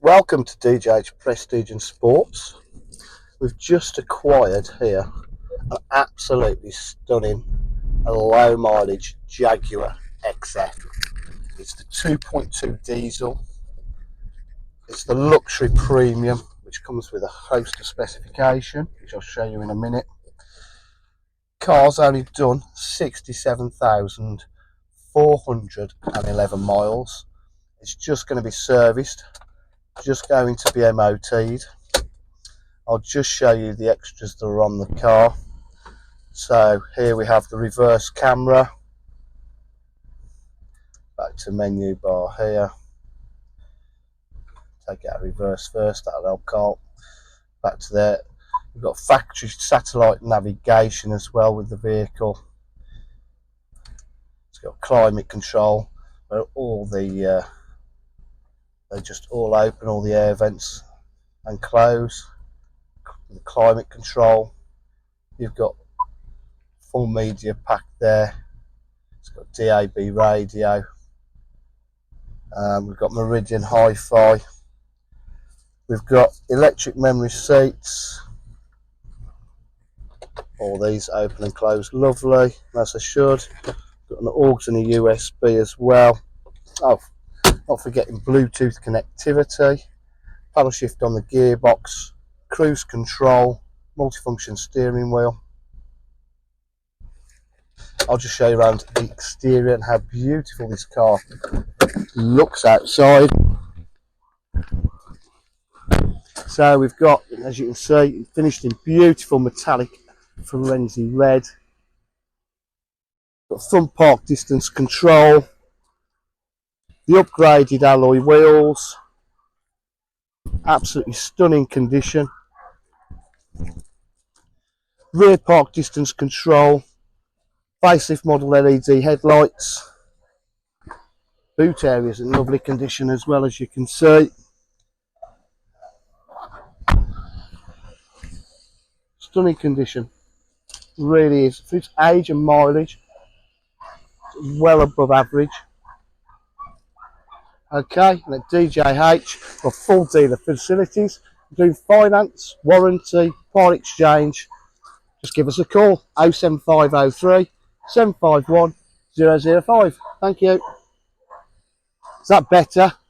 Welcome to DJ's Prestige and Sports. We've just acquired here an absolutely stunning low mileage Jaguar XF. It's the 2.2 diesel. It's the luxury premium, which comes with a host of specification, which I'll show you in a minute. Car's only done 67,411 miles. It's just going to be serviced, just going to be MOT'd. I'll just show you the extras that are on the car. So here we have the reverse camera. Back to menu bar here. Take out reverse first, that'll help Carl. Back to there. We've got factory satellite navigation as well with the vehicle. It's got climate control, where all the they just all open, all the air vents and close. The climate control. You've got full media pack there. It's got DAB radio. We've got Meridian Hi-Fi. We've got electric memory seats. All these open and close lovely, as I should. Got an aux and a USB as well. Oh, not forgetting Bluetooth connectivity. Paddle shift on the gearbox. Cruise control. Multifunction steering wheel. I'll just show you around the exterior and how beautiful this car looks outside. So we've got, as you can see, finished in beautiful metallic Firenze red. Got front park distance control. The upgraded alloy wheels. Absolutely stunning condition. Rear park distance control. Facelift model LED headlights. Boot area is in lovely condition as well, as you can see. Stunning condition, really is. For its age and mileage, it's well above average. Okay, and at DJH, for full dealer facilities, including finance, warranty, part exchange. Just give us a call, 07503 751 005. Thank you. Is that better?